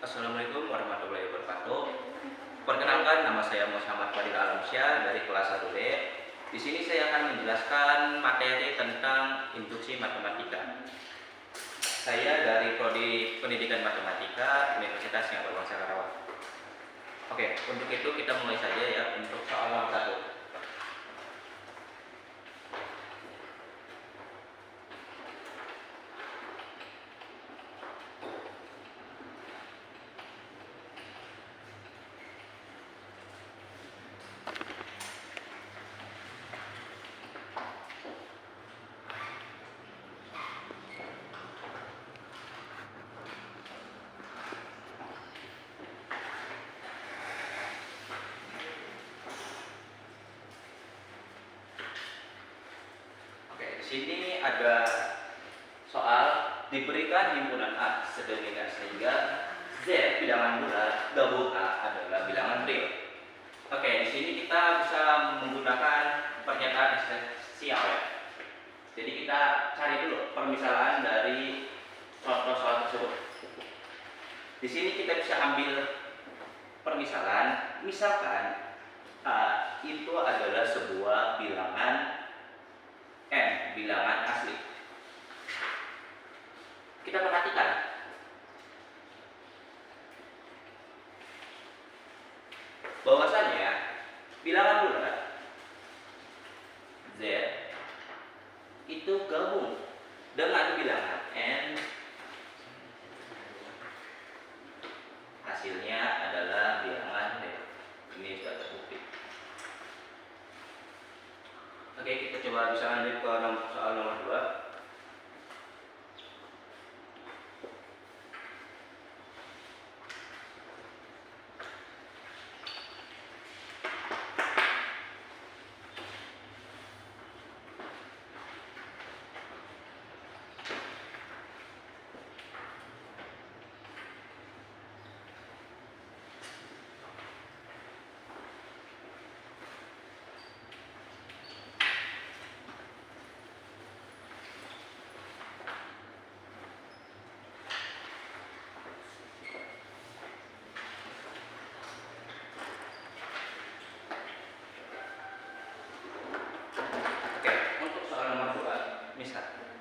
Assalamualaikum warahmatullahi wabarakatuh. Perkenalkan, nama saya Muhammad Fadil Alamsyah dari kelas 1D. Di sini saya akan menjelaskan materi tentang induksi matematika. Saya dari Prodi Pendidikan Matematika Universitas Yang Berbangsa Karawang. Oke, untuk itu kita mulai saja ya untuk soal nomor 1. Di sini ada soal diberikan himpunan A sedemikian sehingga Z bilangan bulat gabung A adalah bilangan real. Oke, di sini kita bisa menggunakan pernyataan esensial ya. Jadi kita cari dulu permisalan dari contoh soal tersebut. Di sini kita bisa ambil permisalan, misalkan A itu adalah sebuah bilangan N, bilangan asli. Kita perhatikan bahwasannya bilangan bulat Z itu gabung dengan bilangan N, hasilnya adalah bilangan D. Ini sudah terbukti. Oke, kita coba bisa lanjut ke soal nomor 2.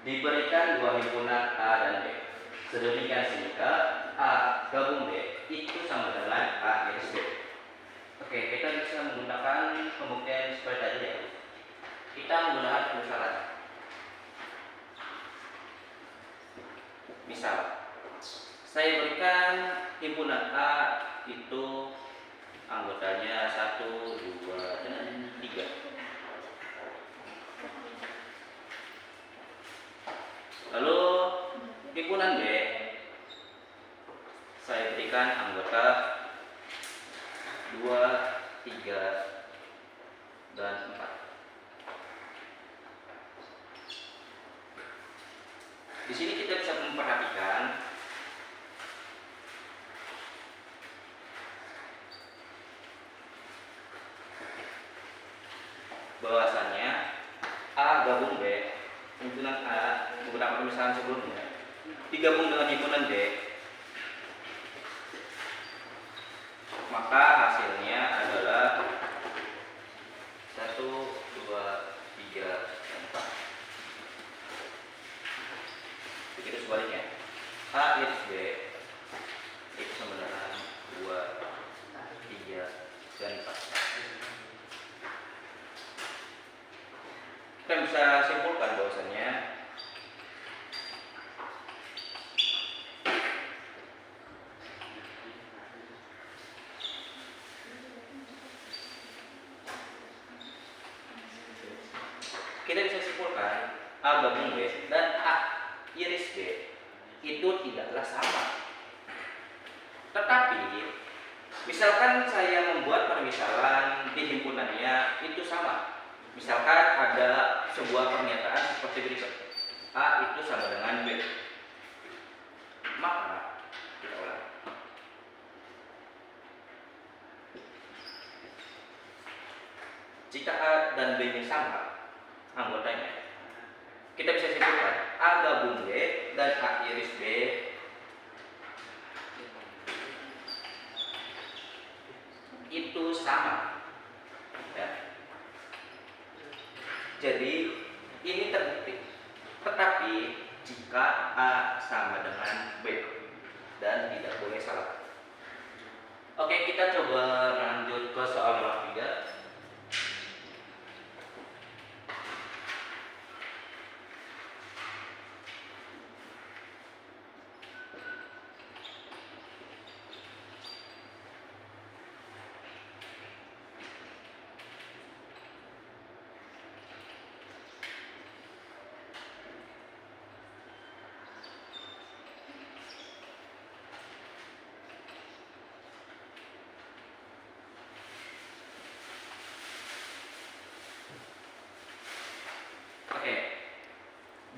Diberikan dua himpunan A dan B sedemikian sehingga A gabung B itu sama dengan A minus B. Oke, kita bisa menggunakan pembuktian seperti tadi ya. Kita menggunakan permisalan. Misal, saya berikan himpunan A itu anggotanya 1, 2, dan 3. Lalu himpunan B saya berikan anggota 2, 3, dan 4. Di sini kita bisa memperhatikan bahwasannya A gabung B, himpunan A menggunakan permisalan sebelumnya digabung dengan himpunan D, maka hasilnya adalah 1, 2, 3, dan 4. Begitu sebaliknya, A minus B itu sama dengan 2, 3, dan 4. Kita bisa simpulkan bahwasannya A gabung B dan A iris B itu tidaklah sama. Tetapi misalkan saya membuat permisalan di himpunannya itu sama. Misalkan ada sebuah pernyataan seperti berikut. A itu sama dengan B. Maka kita ulang. Jika A dan B-nya sama anggotanya, kita bisa simpulkan A gabung B dan A iris B sama. Ya. Jadi ini terbukti. Tetapi jika A sama dengan B dan tidak boleh salah. Oke, kita coba lanjut ke soal nomor 3. Oke,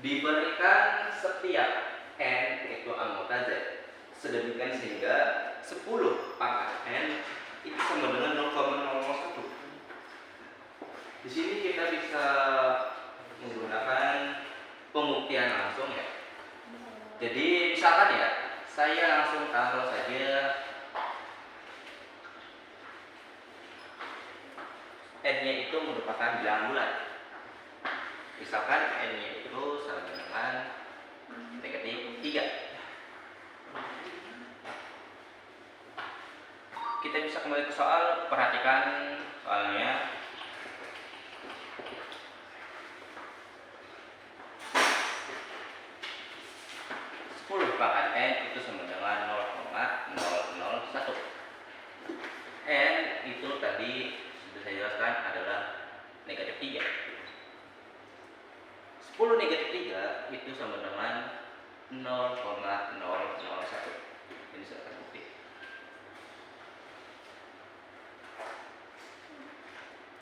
diberikan setiap N itu anggota Z sedemikian sehingga 10 pangkat N itu sama dengan 0,001. Di sini kita bisa menggunakan pembuktian langsung ya. Jadi misalkan ya, saya langsung taruh saja N-nya itu merupakan bilangan bulat. Misalkan N-nya itu sama dengan negatif 3. Kita bisa kembali ke soal, perhatikan soalnya. Pangkat N itu sama dengan 0,001. N itu tadi sudah saya jelaskan adalah negatif 3. 10 negatif 3 itu sama dengan 0,001. Ini sudah terbukti.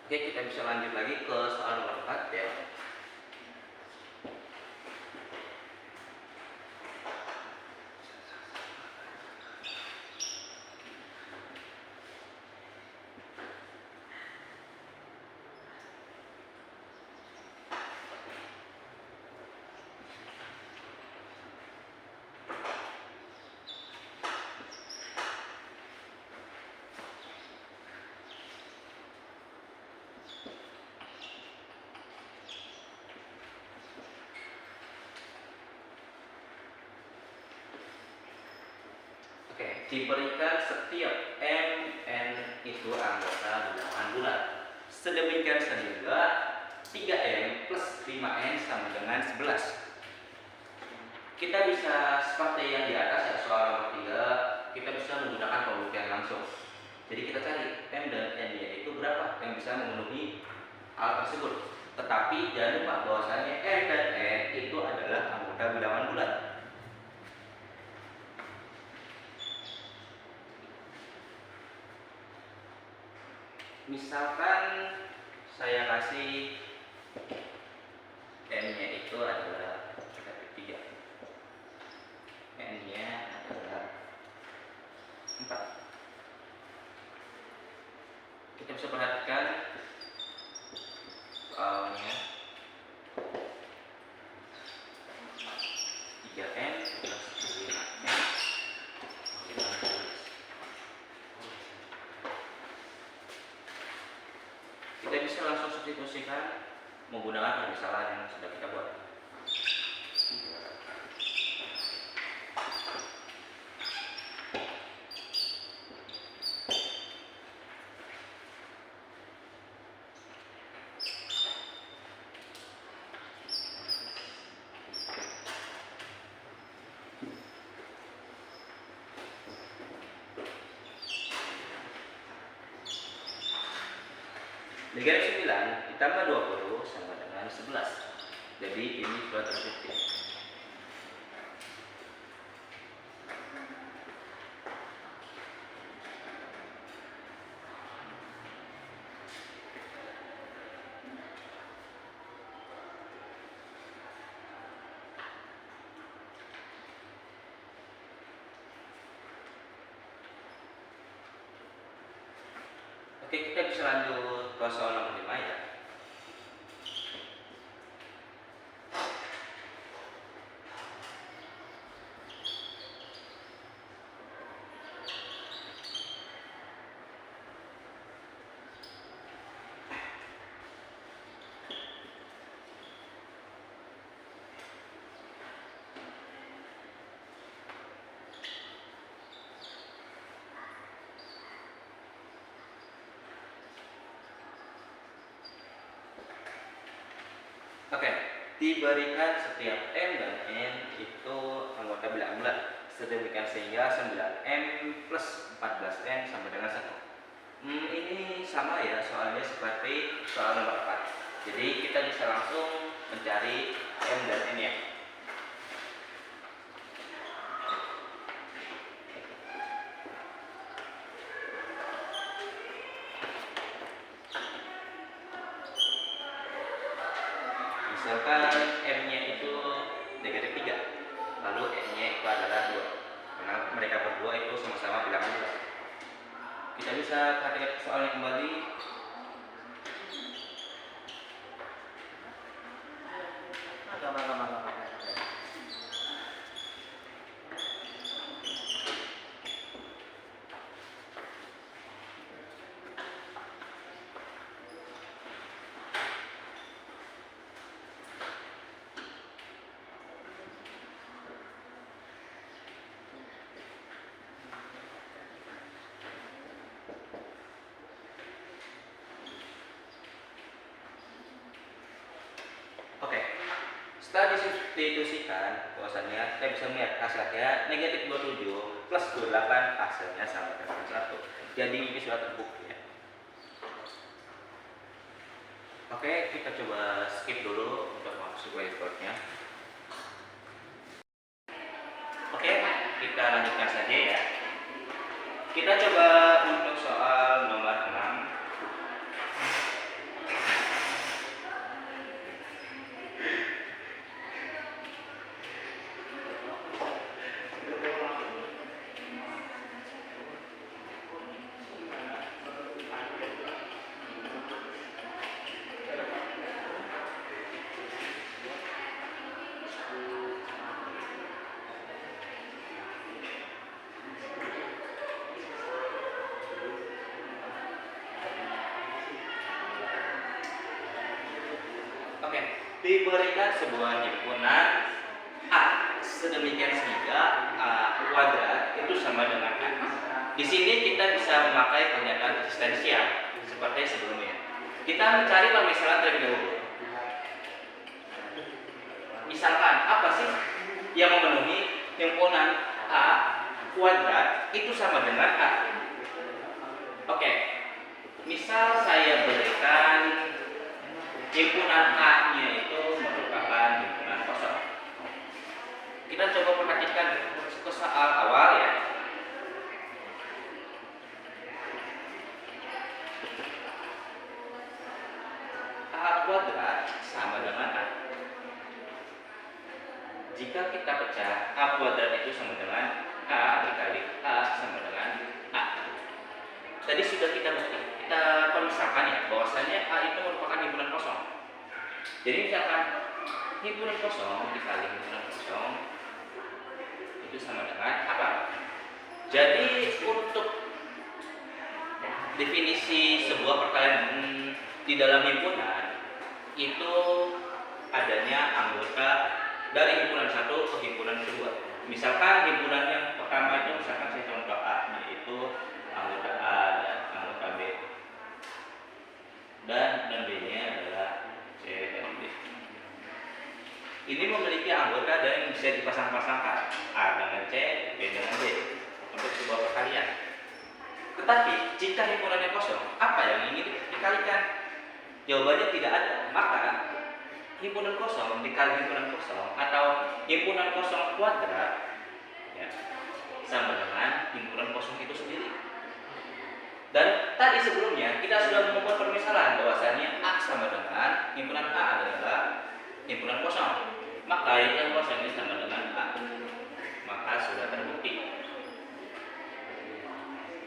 Oke, kita bisa lanjut lagi ke soal nomor 4 ya. Oke, diberikan setiap M, N itu anggota bilangan bulat. Sedemikian sehingga 3M plus 5N sama dengan 11. Kita bisa seperti yang di atas ya, soal nomor 3, kita bisa menggunakan pembuktian langsung. Jadi kita cari M dan N-nya itu berapa yang bisa memenuhi hal tersebut. Tetapi jangan lupa bahwasanya M dan N itu adalah anggota bilangan bulat. Misalkan saya kasih N-nya itu adalah negatif 3, N-nya adalah 4. Kita bisa perhatikan soalnya 3N plus 5N. Kita bisa langsung substitusikan menggunakan permisalan yang sudah kita buat. Negatif 9 ditambah 20 sama dengan 11. Jadi ini sudah terbukti. Oke, kita bisa lanjut ke soal nomor 5 ya. diberikan setiap M dan N itu anggota bilangan bulat, sedemikian sehingga 9M plus 14N sama dengan 1. Ini sama ya soalnya seperti soal nomor 4. Jadi kita bisa langsung mencari M dan N ya. Misalkan M-nya itu negatif 3, lalu N-nya itu adalah 2, karena mereka berdua itu sama-sama bilangan bulat. Kita bisa perhatikan soalnya kembali. Oke, setelah distitusikan, bahwasannya kita bisa melihat hasilnya negatif 27 plus 28 hasilnya sama dengan 1. Jadi ini sudah terbukti ya. Oke, kita coba skip dulu untuk masuk whiteboardnya. Oke, kita lanjutkan saja ya. Kita coba untuk soal nomor 6. Oke, diberikan sebuah himpunan A sedemikian sehingga A kuadrat itu sama dengan A. Di sini kita bisa memakai pernyataan eksistensial seperti sebelumnya. Kita mencari permisalan terlebih dahulu. Misalkan apa sih yang memenuhi himpunan A kuadrat itu sama dengan A? Oke, misal saya berikan himpunan A-nya itu merupakan himpunan kosong. Kita coba perhatikan ke soal awal ya. A kuadrat sama dengan A. Jika kita pecah, A kuadrat itu sama dengan A dikali A sama dengan A. Tadi sudah kita permisalkan ya, bahwasanya A itu merupakan himpunan kosong. Jadi misalkan himpunan kosong dikali himpunan kosong itu sama dengan apa? Jadi untuk definisi sebuah perkalian di dalam himpunan itu adanya anggota dari himpunan satu ke himpunan kedua. Misalkan himpunan yang pertama itu misalkan saya contoh A, yaitu anggota A dan anggota B, dan B-nya adalah C dan D. Ini memiliki anggota dan bisa dipasang-pasangkan A dengan C, B dengan D untuk sebuah perkalian. Tetapi jika himpunannya kosong, apa yang ingin dikalikan? Jawabannya tidak ada. Maka himpunan kosong dikali himpunan kosong atau himpunan kosong kuadrat ya, sama dengan himpunan kosong itu sendiri. Dan tadi sebelumnya kita sudah membuat permisalan bahwasanya A sama dengan himpunan A adalah himpunan kosong, maka yang kosong ini sama dengan A, maka sudah terbukti.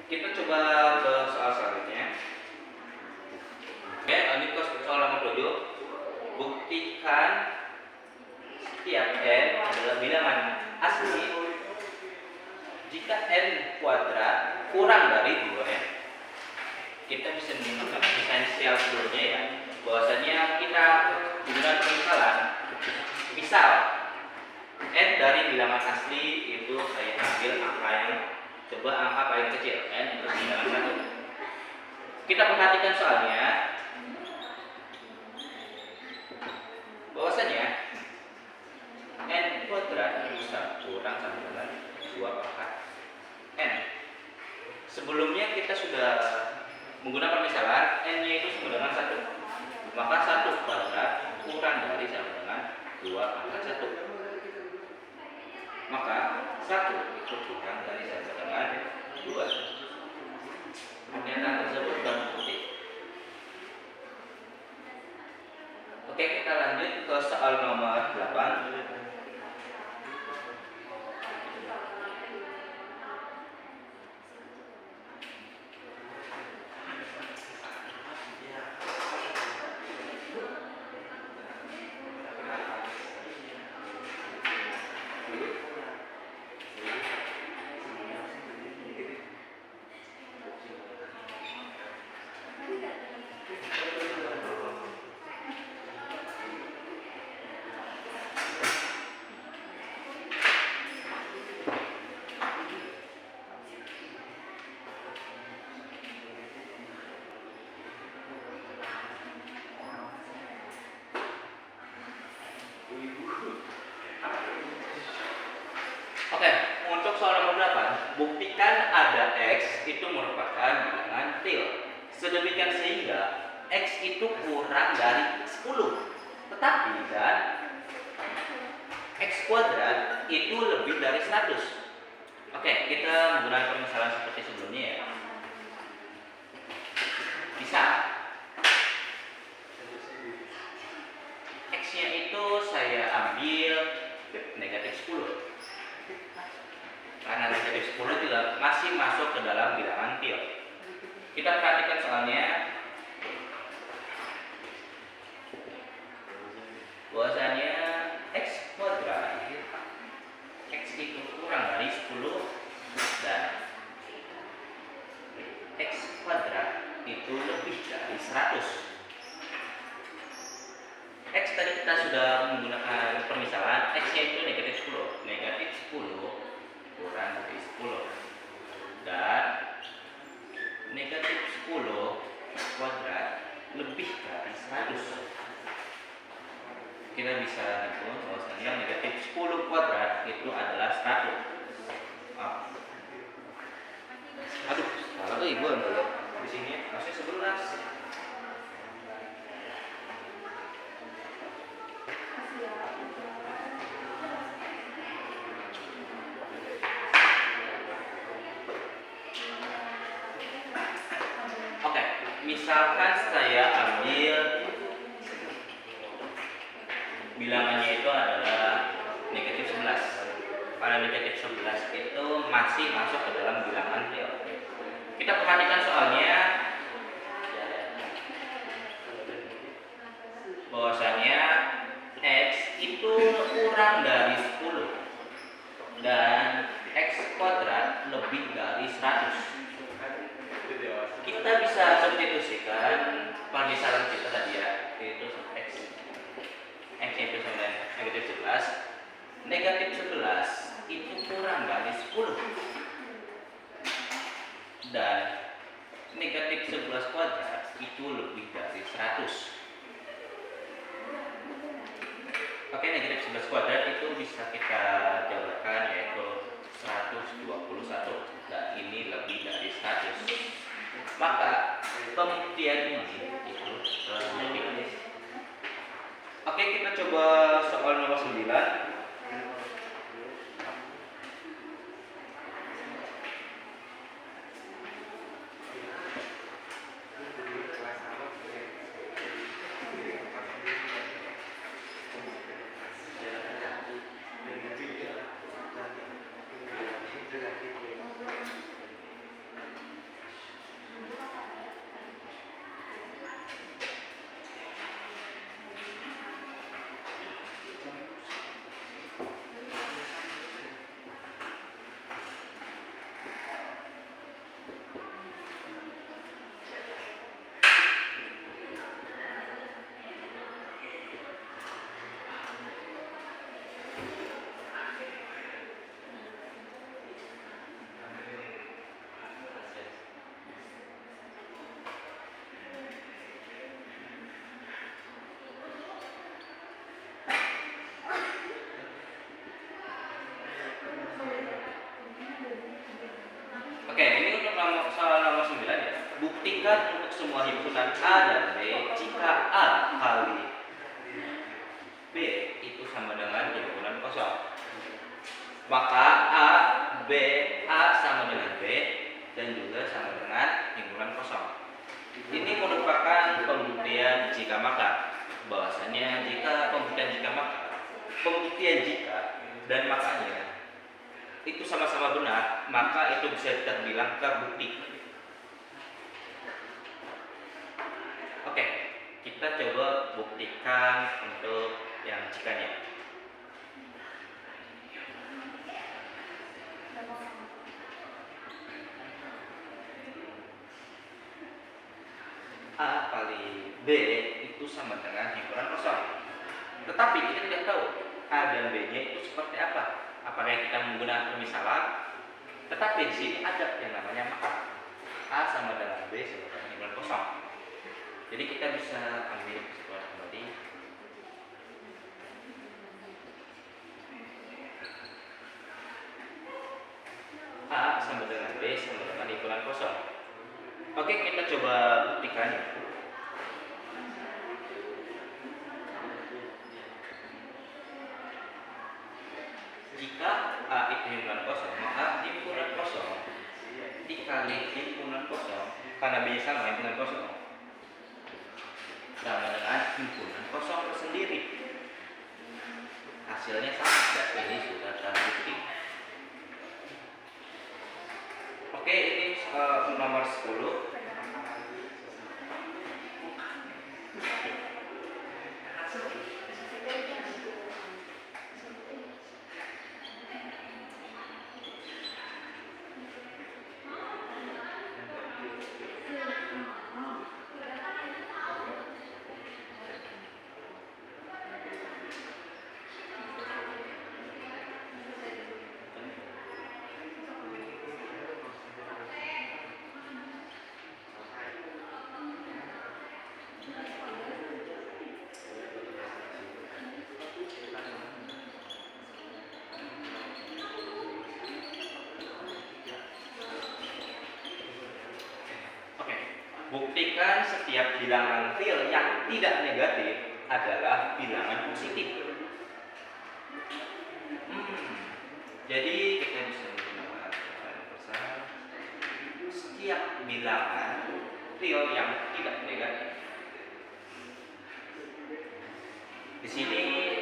Kita coba ke soal selanjutnya. Oke, lanjut ke soal nomor 7. Buktikan setiap N adalah bilangan asli jika N kuadrat kurang dari 2N. Kita bisa menggunakan eksistensial sebelumnya ya, bahwasanya kita menggunakan permisalan. Misal N dari bilangan asli itu saya ambil angka yang paling kecil, N itu bilangan 1. Kita perhatikan soalnya bahwasanya 2 pangkat N. Sebelumnya kita sudah menggunakan permisalan N-nya itu sama dengan 1. Maka 1 kuadrat kurang dari sama dengan 2 pangkat 1. Maka 1 itu kurang dari sama dengan 2. Pernyataan tersebut berbukti. Oke, kita lanjut ke soal nomor 8. Oke, untuk soal nomor 8, buktikan ada X itu merupakan bilangan real. Sedemikian sehingga X itu kurang dari 10. Tetapi dan X kuadrat itu lebih dari 100. Oke, kita menggunakan permisalan seperti sebelumnya ya. Bisa X-nya itu saya ambil negatif 10. Karena negatif 10 tidak masih masuk ke dalam bilangan real. Kita perhatikan soalnya. Bahwasanya X kuadrat X itu kurang dari 10 dan X kuadrat itu lebih dari 100. X tadi kita sudah menggunakan permisalan, X nya itu negatif 10. Negatif 10 kurang dari 10 dan negatif 10 kuadrat lebih dari 100. Kita bisa hitung bahwasanya negatif 10 kuadrat itu adalah 100. Aduh, salah tuh ibu dulu. Di sini harusnya 11. Misalkan saya ambil bilangannya itu adalah negatif 11. Pada negatif 11 itu masih masuk ke dalam bilangan real. Kita perhatikan soalnya bahwasanya X itu kurang dari 10 dan X kuadrat lebih dari 100. Kita bisa substitusikan permisalan kita tadi ya, yaitu X itu sama dengan negatif 11. Negatif 11 itu kurang dari 10 dan negatif 11 kuadrat itu lebih dari 100. Oke, negatif 11 kuadrat itu bisa kita jabarkan yaitu 121 dan ini lebih dari 100. Maka pembuktian ini itu lebih. Oke, kita coba soal nomor 9. Oke, ini untuk soal nomor 9 ya. Buktikan untuk semua himpunan A dan B jika A kali B itu sama dengan himpunan kosong. Maka A sama dengan B dan juga sama dengan himpunan kosong. Ini merupakan pembuktian jika maka. Bahwasanya jika pembuktian jika dan makanya itu sama-sama benar, maka itu bisa terbilang terbukti. Oke, kita coba buktikan untuk yang jikanya. A kali B itu sama dengan himpunan kosong. Tetapi kita tidak tahu A dan B-nya itu seperti apa. Apakah kita menggunakan pemisalan? Tetapi di sini ada yang namanya maka. A sama dengan B sama dengan himpunan kosong. Jadi kita bisa ambil kesimpulan kembali. A sama dengan B sama dengan himpunan kosong. Oke, kita coba buktikan. Jika A itu himpunan kosong, maka himpunan kosong dikali himpunan kosong, karena B sama himpunan kosong, sama dengan himpunan kosong tersendiri. Hasilnya sama, dan ini sudah terbukti. Oke, ini nomor 10. Buktikan setiap bilangan real yang tidak negatif adalah bilangan positif. Jadi kita bisa menggunakan setiap bilangan real yang tidak negatif. Di sini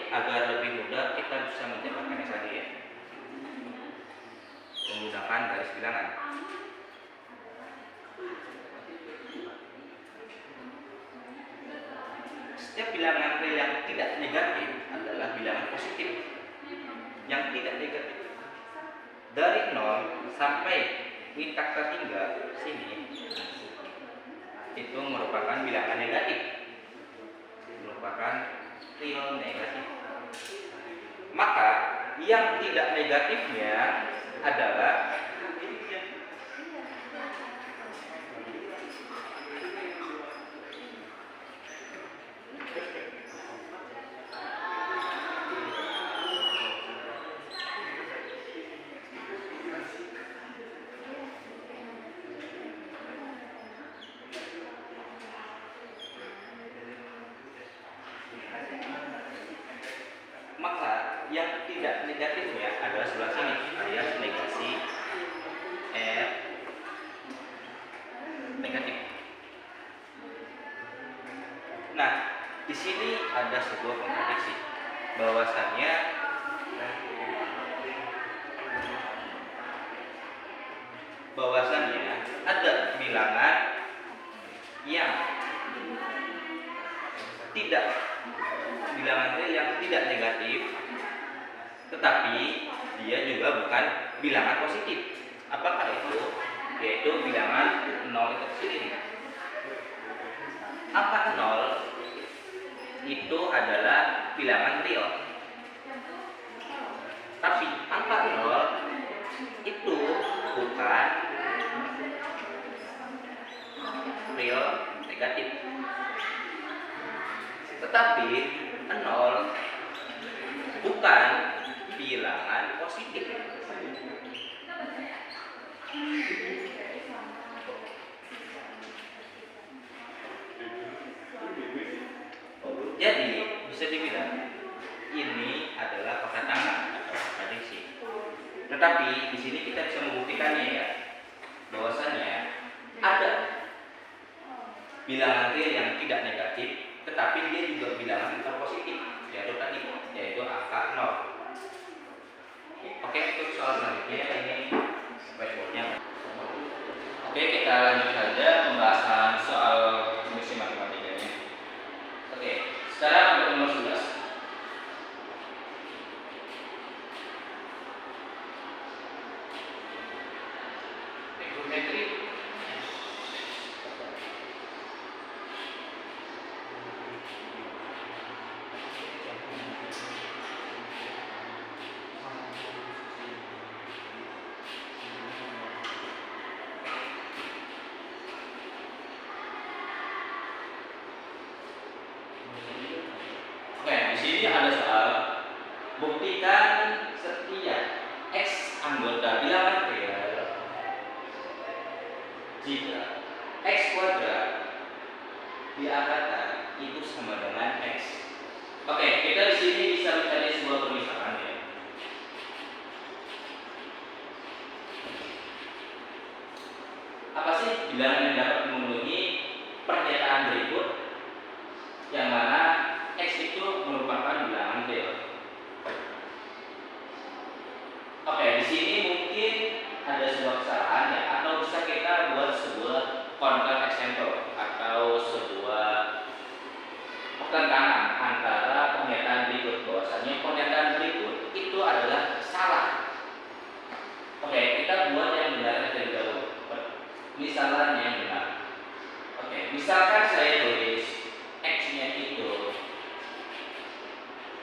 agar lebih mudah kita bisa menjawabkannya tadi ya, menggunakan garis bilangan. Setiap bilangan real yang tidak negatif adalah bilangan positif. Yang tidak negatif dari 0 sampai tingkat terhingga sini itu merupakan bilangan negatif, merupakan real negatif. Maka yang tidak negatifnya adalah yang tidak negatifnya adalah sebelah sini, alias negasi R negatif. Nah, di sini ada sebuah kontradiksi bahwasannya ada bilangan yang tidak bilangan real yang tidak negatif, tetapi dia juga bukan bilangan positif. Apakah itu? Yaitu bilangan 0 itu sendiri. Angka 0 itu adalah bilangan real. Tapi angka 0 itu bukan real negatif. Tetapi 0 bukan bilangan positif. Tetapi di sini kita bisa membuktikannya ya, bahwasanya ada bilangan real yang tidak negatif, tetapi dia juga bilangan bukan positif, yaitu tadi, yaitu angka 0. Oke, untuk soal selanjutnya ini whiteboardnya. Oke, kita lanjut saja pembahasan soal fungsi matematikanya. Oke, sekarang untuk nomor 11. Trigonometri. Oke, di sini ada soal buktikan setiap x anggota bilangan real jika x kuadrat diangkatkan itu sama dengan x. Oke, kita di sini bisa mencari sebuah permisalan ya. Apa sih bilangan yang dapat memenuhi pernyataan berikut, yang mana x itu merupakan bilangan real? Oke, di sini mungkin ada sebuah kesalahan ya, atau bisa kita buat sebuah counter example atau sebuah pertentangan antara pernyataan berikut, bahwasanya pernyataan berikut itu adalah salah. Oke, kita buat yang benar terlebih dahulu. Misalnya yang benar. Oke, misalkan saya tulis x-nya itu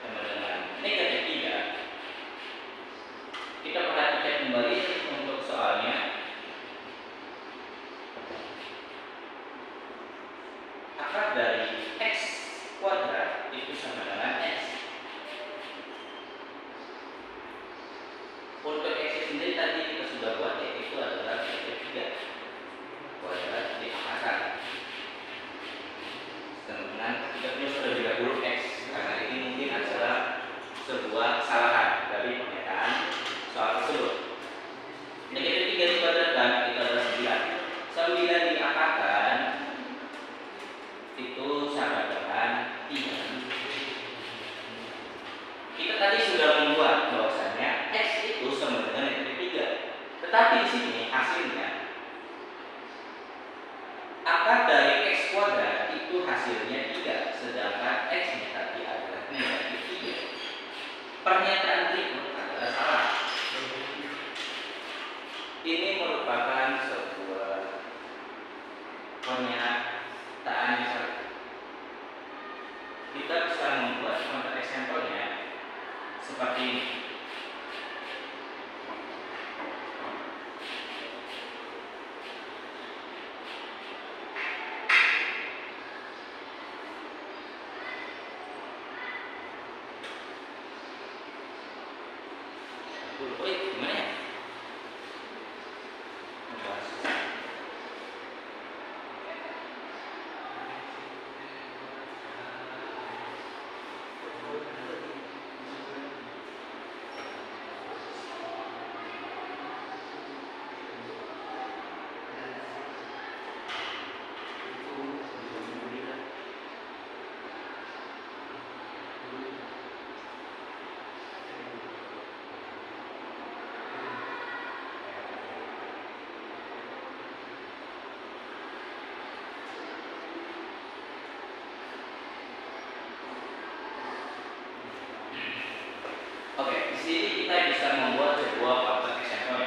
sama dengan negatif 3. Kita perhatikan kembali untuk soalnya. Akar dari x kuadrat itu sama dengan x. Untuk x sendiri tadi kita sudah buat ya, itu adalah negatif 3 kuadrat diangkatkan dengan 30 x, karena ini mungkin adalah sebuah kesalahan dari pernyataan soal tersebut. Negatif 3 dikuadratkan itu adalah 9. 9 diangkatkan itu sama dengan 3. Kita tadi sudah membuat bahwasanya x itu sama dengan negatif 3. Tetapi di sini hasilnya akar dari x kuadrat itu hasilnya 3, sedangkan x-nya tadi adalah negatif 3. Pernyataan berikut adalah salah. Ini merupakan sebuah pernyataan yang salah. Kita bisa membuat counter example-nya seperti ini. Gimana ya? Oke, di sini kita bisa membuat sebuah counter example.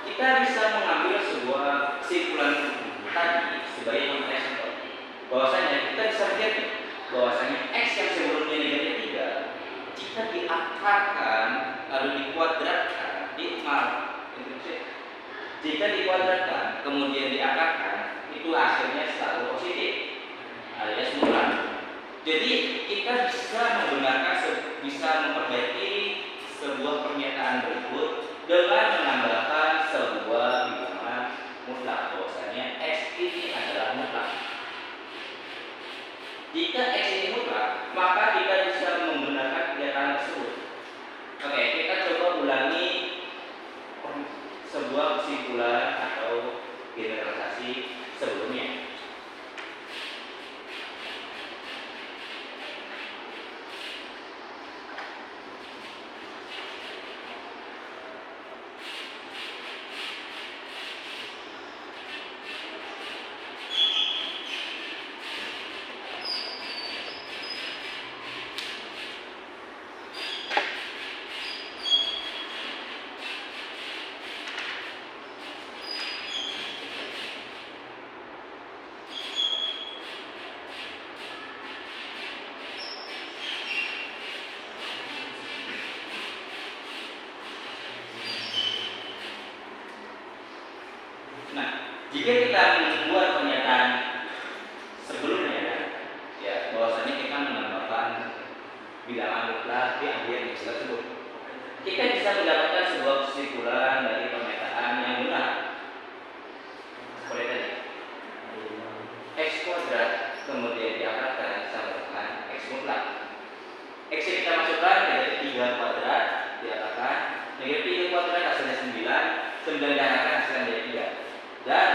Kita bisa mengambil sebuah kesimpulan tadi sebagai counter example, bahwasanya kita bisa lihat bahwasanya x yang sebelumnya negatif 3 jika diakarkan lalu dikuadratkan jika dikuadratkan kemudian diakarkan, itu hasilnya selalu positif alias mutlak. Jadi kita bisa membenarkan, bisa memperbaiki sebuah pernyataan berikut dengan menambahkan sebuah bilangan mutlak, bahwasanya x ini adalah mutlak. Jika X ini mutlak, maka kita bisa menggunakan pernyataan tersebut. Oke, kita coba ulangi sebuah kesimpulan atau generalisasi sebelumnya. Jika kita membuat pernyataan sebelumnya, ya bahwasanya kita menambahkan bilangan mutlak di akhir X tersebut, kita bisa mendapatkan sebuah kesimpulan dari pernyataan yang benar. Seperti tadi, X kuadrat kemudian diakarkan sama dengan X mutlak. X yang kita masukkan negatif 3 kuadrat diakarkan negatif 3 kuadrat hasilnya 9 diakarkan hasilnya negatif 3. Dan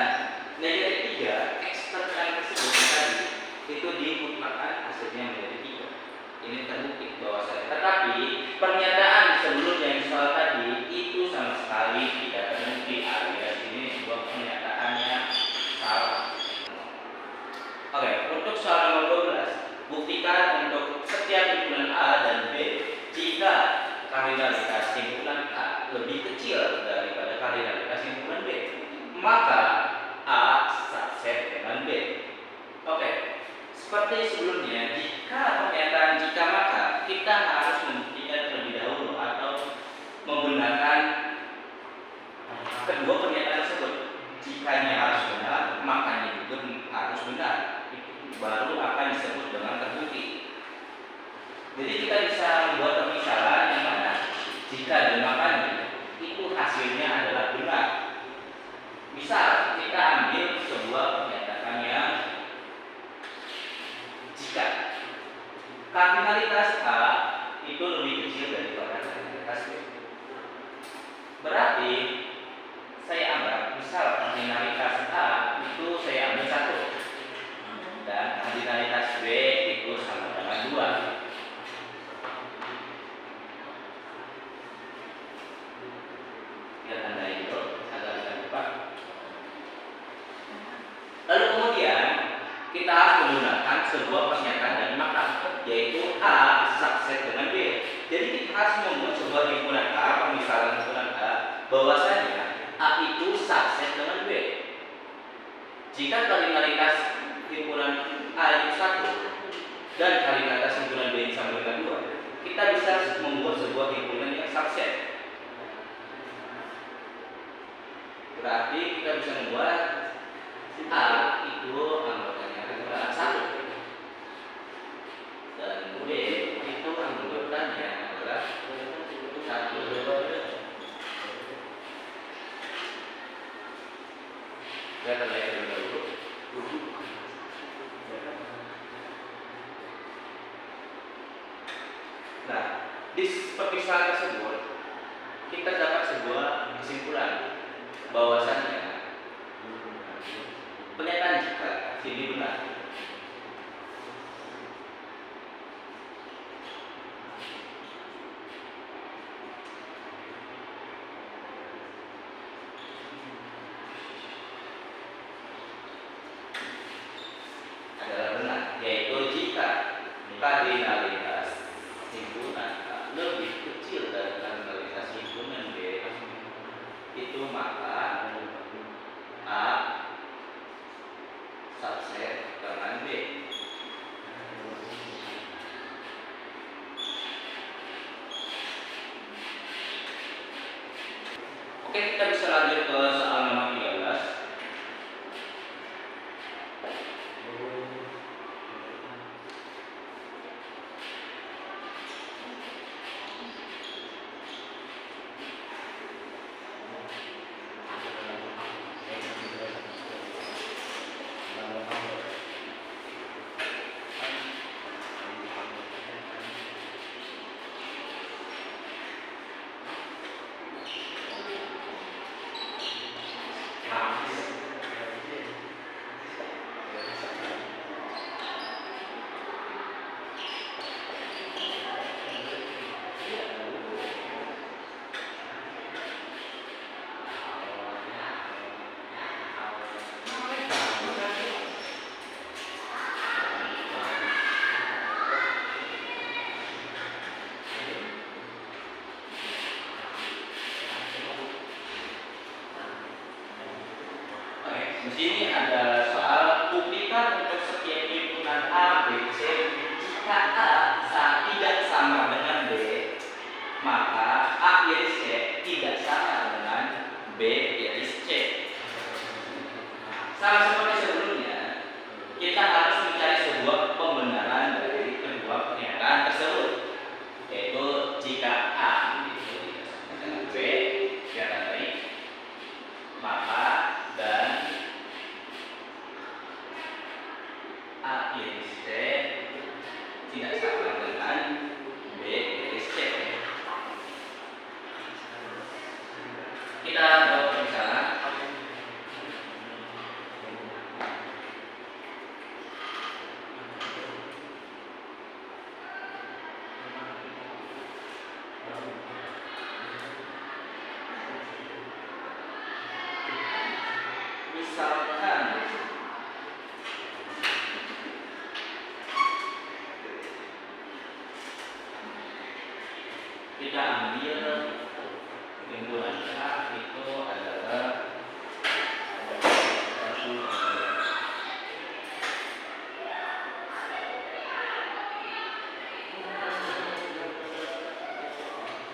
negatif 3 X terkait tersebut tadi itu dimutlakkan hasilnya menjadi 3. Ini terbukti bahwasanya. Tetapi pernyataan sebelumnya yang soal tadi itu sama sekali tidak terbukti, alias ini sebuah pernyataan yang salah. Oke, untuk soal nomor 12, buktikan untuk setiap himpunan A dan B jika kardinalitas himpunan A lebih kecil daripada kardinalitas himpunan B, maka A subset dengan B. Oke, seperti sebelumnya, jika pernyataan jika maka kita harus membuktikan terlebih dahulu atau menggunakan kedua pernyataan tersebut. Jikanya harus benar, makanya juga harus benar. Itu baru akan disebut dengan terbukti. Jadi kita bisa membuat pemisalan yang mana jika dan makanya itu hasilnya adalah benar. Misal kita ambil sebuah pernyataan yang jika kardinalitas A itu lebih kecil daripada kardinalitas B, berarti saya anggap misal kardinalitas A itu saya ambil 1 dan kardinalitas B itu sama dengan 2. Kita tandai dulu agar cepat. Lalu kemudian kita harus menggunakan sebuah pernyataan dari maka, yaitu A subset dengan B. Jadi kita harus membuat sebuah himpunan A, pemisalan himpunan A, bahwasanya A itu subset dengan B. Jika kardinalitas himpunan A itu 1 dan kardinalitas himpunan B sama dengan 2, kita bisa membuat sebuah himpunan yang subset. Berarti kita bisa membuat A itu anggotanya adalah 1 dan B itu anggotanya adalah 1. Kita lihat dulu. Nah, di perpisahan tersebut kita dapat sebuah kesimpulan bahwasanya pernyataan jika ini benar. Adalah benar, yaitu jika kardinalitas himpunan A lebih kecil dari kardinalitas himpunan B, itu maka A subset kita ambil himpunan A itu adalah satu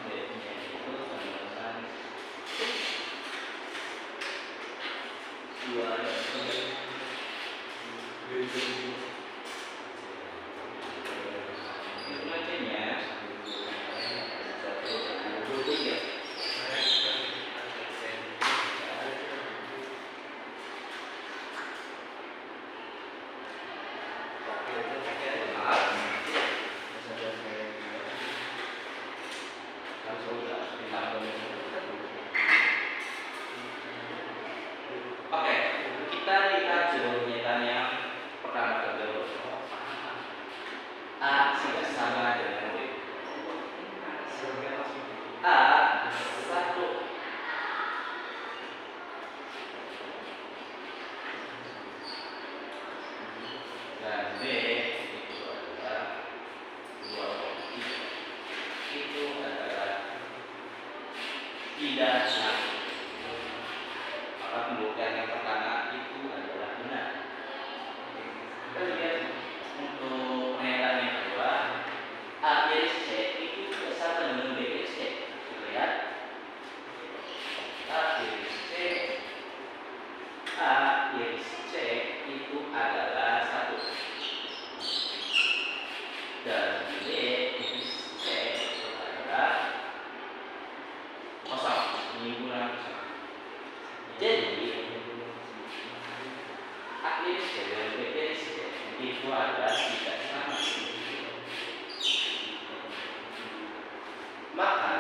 D-nya itu sama dua Oke, kita lihat sebuah pernyataan yang pertama dulu. A tidak sama dengan B. A satu dan B itu adalah 2,3. Itu adalah tidak sama. Maka pembuktian yang pertama itu adalah benar. Kita lihat untuk pernyataan yang kedua, A iris C itu tidak sama dengan B iris C. Kita lihat A iris C, A iris C itu adalah 1 dan B iris C itu adalah 0, himpunan kosong. Jadi A iris C dan B iris C itu adalah tidak sama. Maka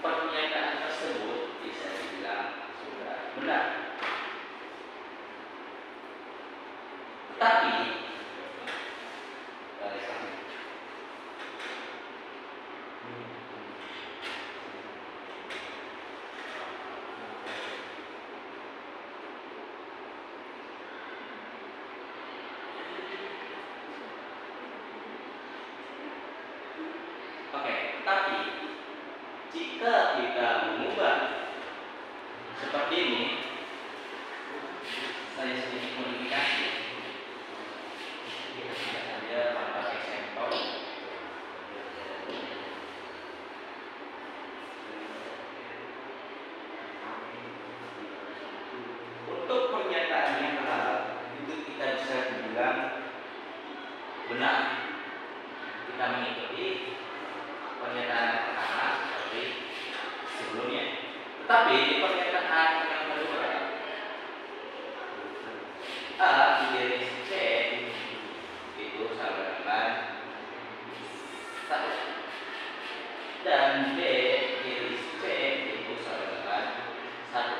pernyataan tersebut bisa dibilang sudah benar. Tapi tapi jika kita mengubah seperti ini, saya sedikit modifikasi. Saya pakai sampel. Untuk pernyataan yang itu kita bisa dibilang benar. Kita mengikuti pernyataan yang pertama seperti sebelumnya. Tetapi di pernyataan yang kedua, A iris C itu sama dengan 1 dan B iris C itu sama dengan 1.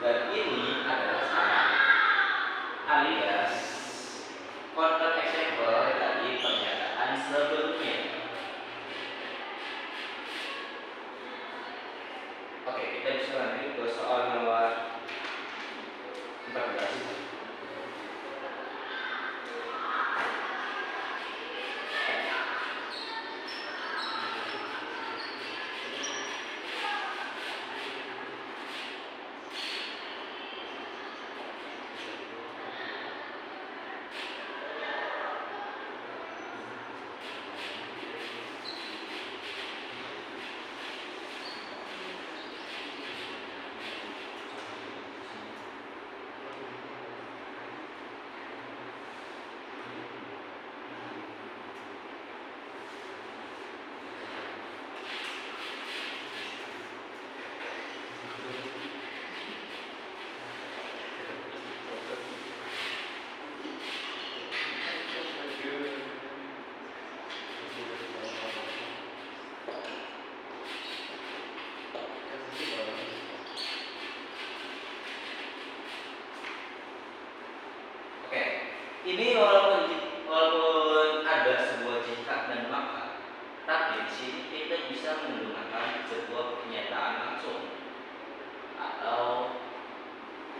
Dan ini adalah sama alias counter example dari pernyataan sebelumnya. Oke, kita bisa lanjut ke soal nomor 14. Ini walaupun ada sebuah jika dan maka, tapi di sini kita bisa menggunakan sebuah pernyataan langsung atau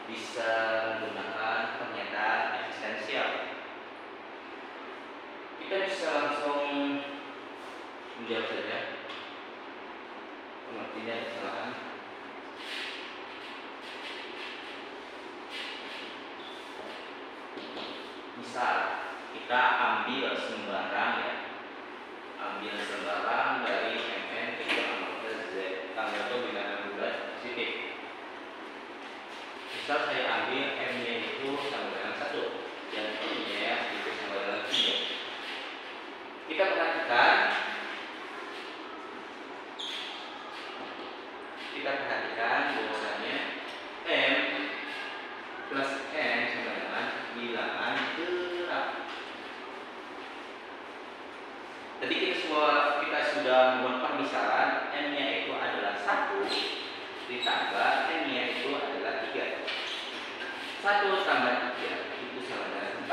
bisa menggunakan pernyataan eksistensial. Kita bisa langsung menjawab saja. Ini ada kesalahan. Misal kita ambil sembarang ya, ambil sembarang dari mn itu sama z, tanggal itu bilangan bulat positif. Misal saya ambil m-nya itu sama dengan 1 dan n-nya itu sama dengan 3. Kita perhatikan bahwasanya m plus n sama dengan bilangan genap. Tadi kita sudah membuat permisalan n-nya itu adalah 1 ditambah n-nya itu adalah 3. 1 tambah 3 itu sama dengan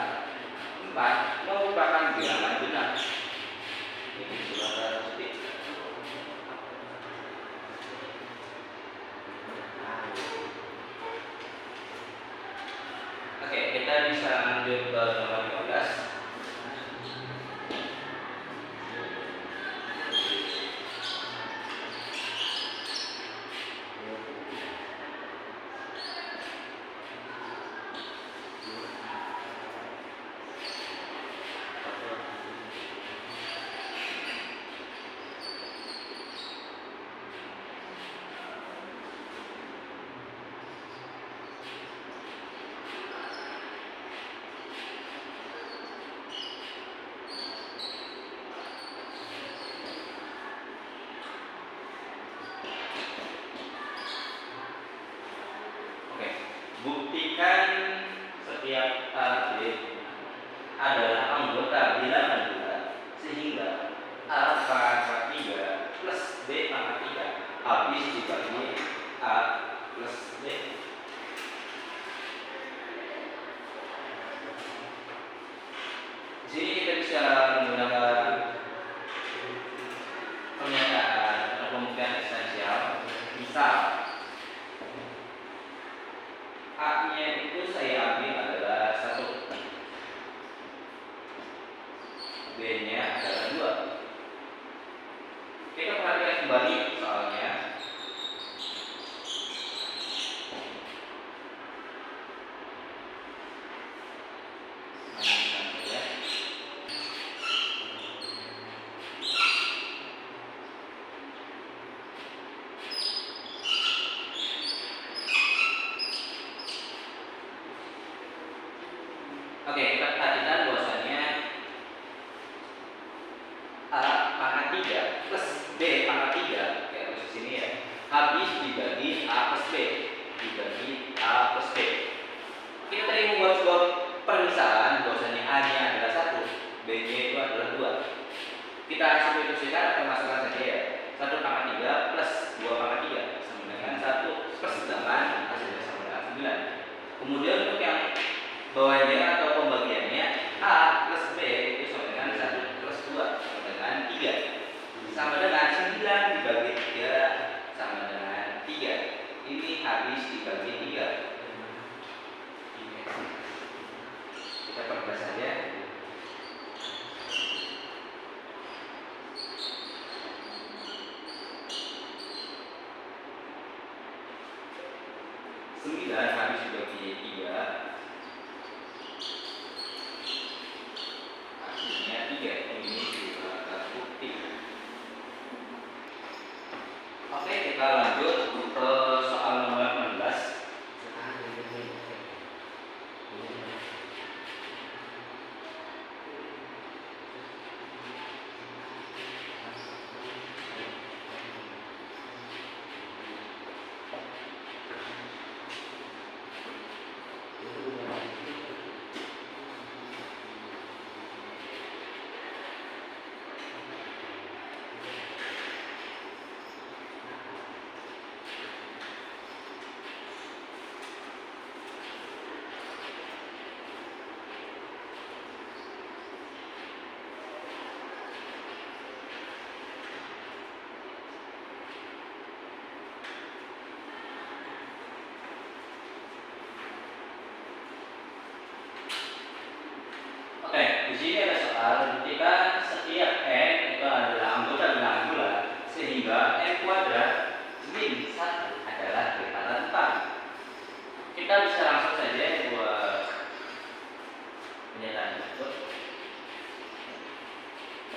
4. 4 merupakan bilangan genap. Ini sudah positif. Oke, kita bisa lanjut ke nomor 15. Buktikan setiap A, B adalah anggota bilangan bulat sehingga A pangkat 3 plus B pangkat 3 habis dibagi A plus B. Jadi kita bisa menggunakan pernyataan atau pembuktian esensial. Misal A-nya itu saya ambil adalah 1, B-nya adalah 2. Kita perhatikan kembali soalnya. Oke, kita perhatikan bahwasanya A pangkat 3 plus B pangkat 3 kayak di sini ya, habis dibagi A plus B, dibagi A plus B. Kita tadi membuat sebuah permisalan bahwasanya A-nya adalah 1, B-nya itu adalah 2. Kita substitusikan atau masukkan saja ya. 1 pangkat 3 plus 2 pangkat 3 sama dengan 1 plus 8, hasilnya sama dengan 9. Kemudian untuk yang bawahnya atau pembagiannya A plus B itu sama dengan 1 plus 2 sama dengan 3 sama dengan 9 dibagi 3 sama dengan 3. Ini habis dibagi 3. Kita perluas saja. Habis dibagi 3 hasilnya 3. Ini juga terbukti. Oke, kita lanjut ke soal nomor 16. Di sini ada soal ketika setiap n itu adalah anggota bilangan bulat sehingga n kuadrat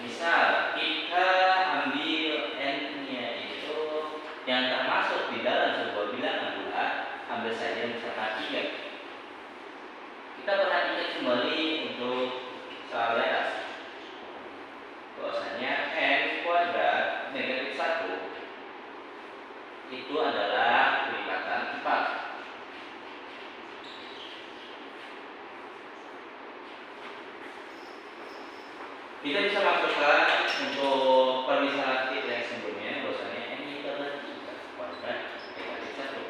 Misal kita ambil n-nya itu yang termasuk di dalam sebuah bilangan bulat, ambil saja misalnya 3. Kita perhatikan kembali untuk soal di atas. Bahwasanya n kuadrat negatif 1 itu adalah kelipatan 4. Kita bisa masukkan untuk permisalan kita yang sebelumnya, bahwasanya n itu adalah 3 kuadrat negatif 1.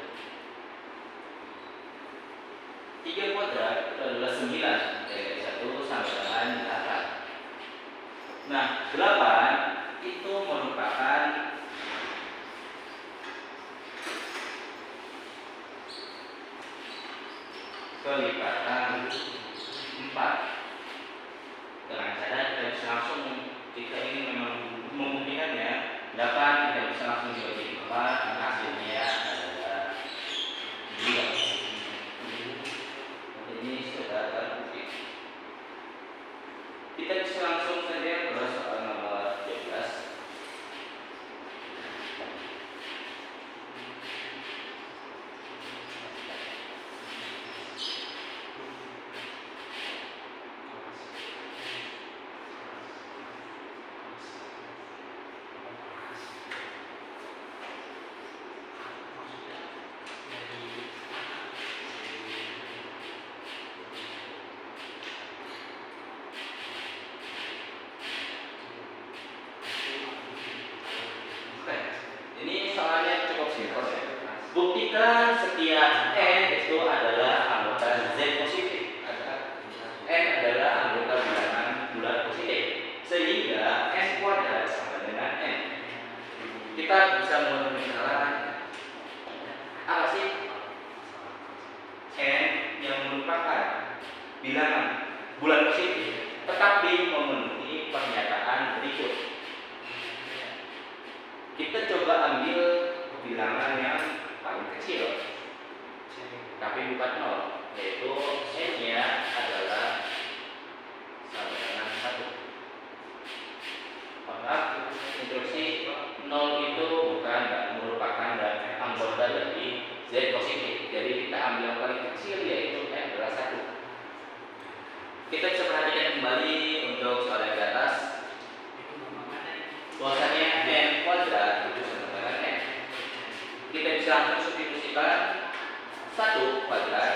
3 kuadrat itu adalah 9 dari 1 sampai dengan 8. Nah, 8 itu merupakan kelipatan 4. Dengan cara kita bisa langsung, jika ini memang memungkinkannya, dapat kita bisa langsung dibagi 4 dan hasilnya adalah 2. Ini sudah terbukti. Kita bisa langsung saja ke soal nomor 12. Ini soalnya cukup simpel ya. Buktikan setiap n itu adalah anggota z positif. N adalah anggota bilangan bulat positif. Sehingga n kuadrat sama dengan n. Kita bisa membuat misalan apa sih n yang merupakan bilangan bulat positif tetapi memenuhi pernyataan berikut. Kita coba ambil bilangan yang paling kecil, tapi bukan 0, yaitu n-nya adalah sama dengan 1. Maka instruksi 0 itu bukan merupakan anggota dari z positif. Jadi kita ambil yang paling kecil, yaitu n adalah 1. Kita bisa perhatikan kembali untuk soal yang di atas, bahwasanya n kuadrat itu sama dengan n. Kita bisa langsung substitusikan 1 kuadrat